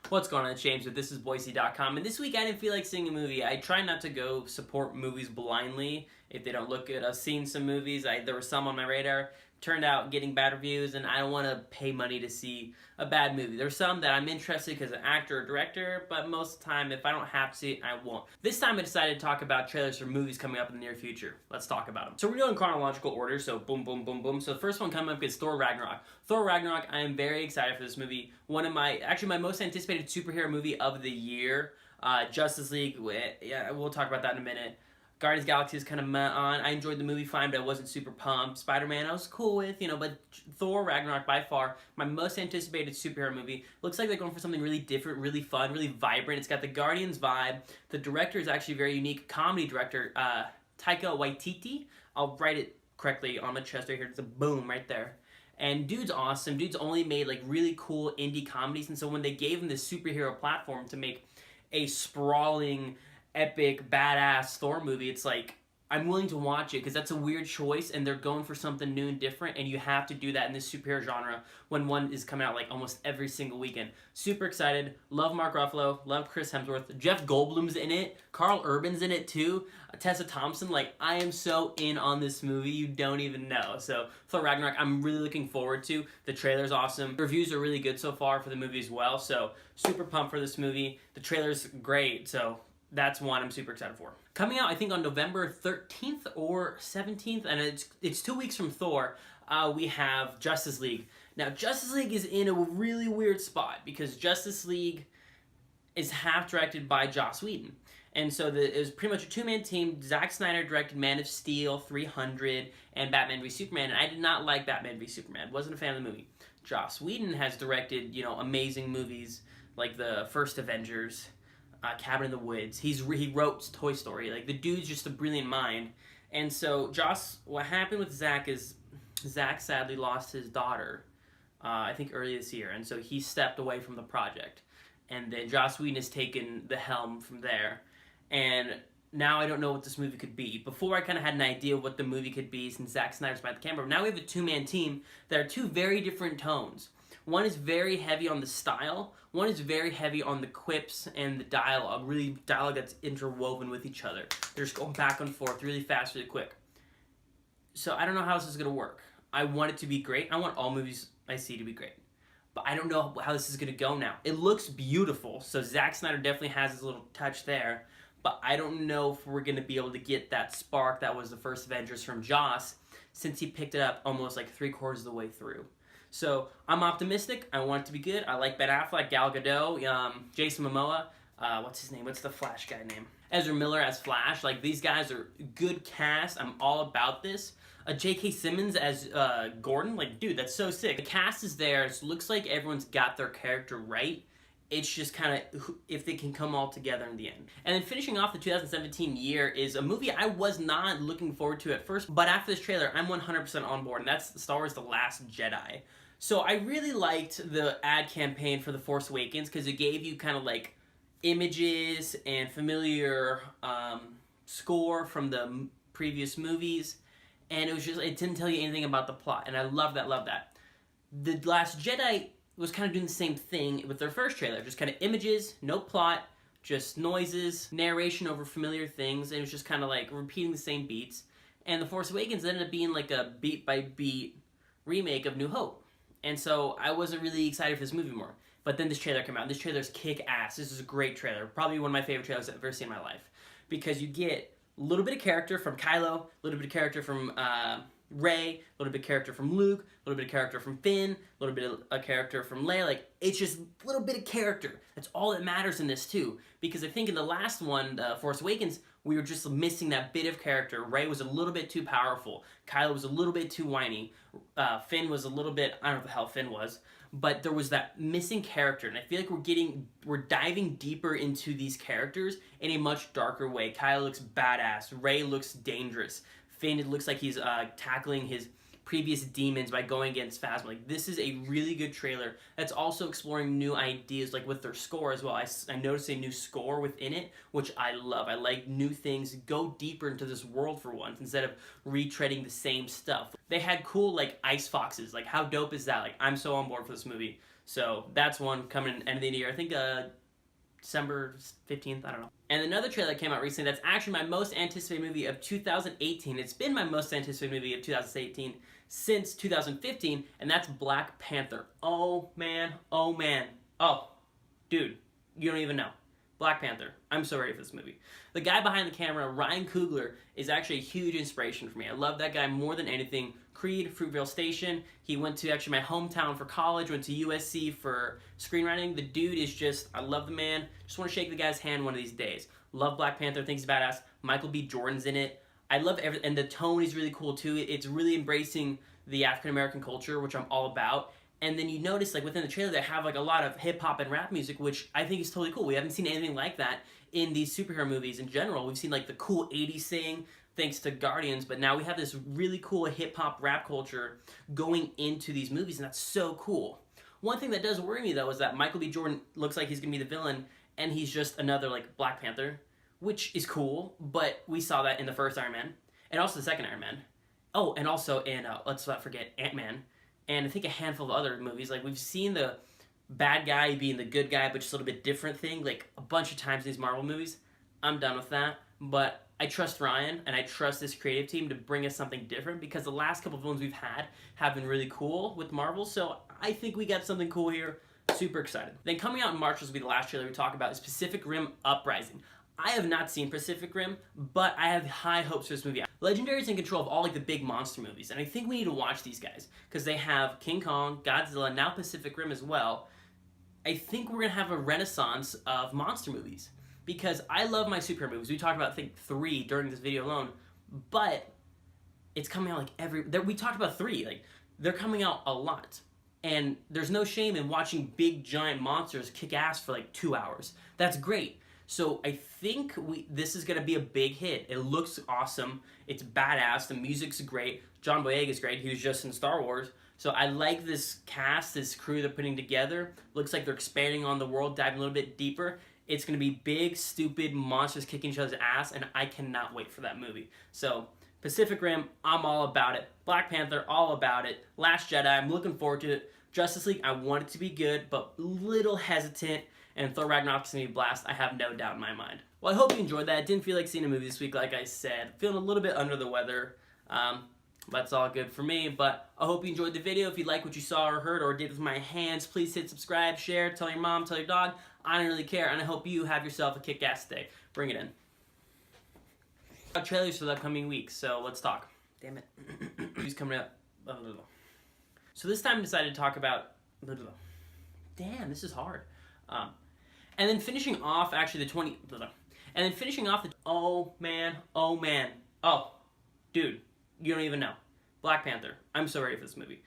What's going on, it's James with This Is Boise.com, and this week I didn't feel like seeing a movie. I try not to go support movies blindly if they don't look good. I've seen some movies, there were some on my radar, turned out getting bad reviews, and I don't want to pay money to see a bad movie. There's some that I'm interested because an actor or director, but most of the time, if I don't have to see it, I won't. This time I decided to talk about trailers for movies coming up in the near future. Let's talk about them. So we're going in chronological order, so boom, boom, boom, boom. So the first one coming up is Thor Ragnarok. Thor Ragnarok, I am very excited for this movie. One of my most anticipated superhero movie of the year. Justice League, yeah, we'll talk about that in a minute. Guardians of the Galaxy is kind of on. I enjoyed the movie fine, but I wasn't super pumped. Spider-Man I was cool with, but Thor Ragnarok, by far, my most anticipated superhero movie. Looks like they're going for something really different, really fun, really vibrant. It's got the Guardians vibe. The director is actually a very unique comedy director, Taika Waititi. I'll write it correctly on my chest right here. It's a boom right there. And dude's awesome. Dude's only made like really cool indie comedies, and so when they gave him this superhero platform to make a sprawling, epic, badass Thor movie, it's like, I'm willing to watch it because that's a weird choice and they're going for something new and different, and you have to do that in this superhero genre when one is coming out like almost every single weekend. Super excited. Love Mark Ruffalo. Love Chris Hemsworth. Jeff Goldblum's in it. Carl Urban's in it too. Tessa Thompson. Like, I am so in on this movie. You don't even know. So Thor Ragnarok, I'm really looking forward to. The trailer's awesome. The reviews are really good so far for the movie as well. So super pumped for this movie. The trailer's great. So that's one I'm super excited for. Coming out, I think, on November 13th or 17th, and it's 2 weeks from Thor, we have Justice League. Now, Justice League is in a really weird spot because Justice League is half directed by Joss Whedon. And so it was pretty much a two-man team. Zack Snyder directed Man of Steel, 300, and Batman v Superman, and I did not like Batman v Superman. Wasn't a fan of the movie. Joss Whedon has directed, amazing movies like the first Avengers, Cabin in the Woods. He wrote Toy Story. Like, the dude's just a brilliant mind. And so what happened with Zach is Zach sadly lost his daughter, I think early this year, and so he stepped away from the project. And then Joss Whedon has taken the helm from there. And now I don't know what this movie could be. Before I kind of had an idea of what the movie could be since Zack Snyder's behind the camera. But now we have a two-man team that are two very different tones. One is very heavy on the style. One is very heavy on the quips and the dialogue. Really dialogue that's interwoven with each other. They're just going back and forth really fast, really quick. So I don't know how this is going to work. I want it to be great. I want all movies I see to be great. But I don't know how this is going to go now. It looks beautiful. So Zack Snyder definitely has his little touch there. But I don't know if we're going to be able to get that spark that was the first Avengers from Joss, since he picked it up almost like 3/4 of the way through. So I'm optimistic. I want it to be good. I like Ben Affleck, Gal Gadot, Jason Momoa. What's his name? What's the Flash guy name? Ezra Miller as Flash. Like, these guys are good cast. I'm all about this. J.K. Simmons as Gordon. Like, dude, that's so sick. The cast is there. It looks like everyone's got their character right. It's just kind of if they can come all together in the end. And then finishing off the 2017 year is a movie I was not looking forward to at first, but after this trailer, I'm 100% on board, and that's Star Wars The Last Jedi. So I really liked the ad campaign for The Force Awakens because it gave you kind of like images and familiar score from the previous movies, and it didn't tell you anything about the plot, and I love that. The Last Jedi was kind of doing the same thing with their first trailer, just kind of images, no plot, just noises, narration over familiar things, and it was just kind of like repeating the same beats. And The Force Awakens ended up being like a beat-by-beat remake of New Hope. And so I wasn't really excited for this movie more. But then this trailer came out. This trailer's kick-ass. This is a great trailer. Probably one of my favorite trailers I've ever seen in my life. Because you get a little bit of character from Kylo, a little bit of character from Rey, a little bit of character from Luke, a little bit of character from Finn, a little bit of a character from Leia. Like, it's just a little bit of character. That's all that matters in this too. Because I think in the last one, Force Awakens, we were just missing that bit of character. Rey was a little bit too powerful. Kylo was a little bit too whiny. Finn was a little bit, I don't know what the hell Finn was, but there was that missing character, and I feel like we're diving deeper into these characters in a much darker way. Kylo looks badass. Rey looks dangerous. Finn, it looks like he's tackling his previous demons by going against Phasma. Like, this is a really good trailer that's also exploring new ideas, like with their score as well. I noticed a new score within it, which I love. I like new things, go deeper into this world for once, instead of retreading the same stuff. They had cool, like, ice foxes. Like, how dope is that? Like, I'm so on board for this movie. So that's one coming at the end of the year. I think December 15th, I don't know. And another trailer that came out recently that's actually my most anticipated movie of 2018. It's been my most anticipated movie of 2018 since 2015, and that's Black Panther. Oh man, oh man. Oh, dude, you don't even know. Black Panther. I'm so ready for this movie. The guy behind the camera, Ryan Coogler, is actually a huge inspiration for me. I love that guy more than anything. Creed, Fruitvale Station. He went to actually my hometown for college, went to USC for screenwriting. The dude is just, I love the man. Just want to shake the guy's hand one of these days. Love Black Panther, think he's badass. Michael B. Jordan's in it. I love everything, and the tone is really cool too. It's really embracing the African American culture, which I'm all about. And then you notice, like, within the trailer, they have, like, a lot of hip-hop and rap music, which I think is totally cool. We haven't seen anything like that in these superhero movies in general. We've seen, like, the cool 80s thing, thanks to Guardians, but now we have this really cool hip-hop rap culture going into these movies, and that's so cool. One thing that does worry me, though, is that Michael B. Jordan looks like he's going to be the villain, and he's just another, like, Black Panther, which is cool, but we saw that in the first Iron Man, and also the second Iron Man. Oh, and also in, let's not forget, Ant-Man. And I think a handful of other movies. Like, we've seen the bad guy being the good guy, but just a little bit different thing, like, a bunch of times in these Marvel movies. I'm done with that. But I trust Ryan, and I trust this creative team to bring us something different, because the last couple of villains we've had have been really cool with Marvel, so I think we got something cool here. Super excited. Then coming out in March, will be the last trailer we talk about, is Pacific Rim Uprising. I have not seen Pacific Rim, but I have high hopes for this movie. Legendary is in control of all, like, the big monster movies, and I think we need to watch these guys, because they have King Kong, Godzilla, now Pacific Rim as well. I think we're going to have a renaissance of monster movies, because I love my superhero movies. We talked about, I think, 3 during this video alone, but it's coming out, like, we talked about 3, like, they're coming out a lot. And there's no shame in watching big, giant monsters kick ass for, like, 2 hours. That's great. So I think this is going to be a big hit. It looks awesome. It's badass. The music's great. John Boyega's great. He was just in Star Wars. So I like this cast, this crew they're putting together. Looks like they're expanding on the world, diving a little bit deeper. It's going to be big, stupid monsters kicking each other's ass, and I cannot wait for that movie. So Pacific Rim, I'm all about it. Black Panther, all about it. Last Jedi, I'm looking forward to it. Justice League, I want it to be good, but little hesitant. And Thor Ragnarok's gonna be a blast, I have no doubt in my mind. Well, I hope you enjoyed that. I didn't feel like seeing a movie this week, like I said. Feeling a little bit under the weather. That's all good for me, but I hope you enjoyed the video. If you like what you saw or heard or did with my hands, please hit subscribe, share, tell your mom, tell your dog. I don't really care, and I hope you have yourself a kick-ass day. Bring it in. Trailers for the upcoming week, so let's talk. Damn it. Who's coming up? So this time I decided to talk about... Damn, this is hard. And then finishing off, actually, and then finishing off the... Oh, man. Oh, man. Oh, dude, you don't even know. Black Panther. I'm so ready for this movie.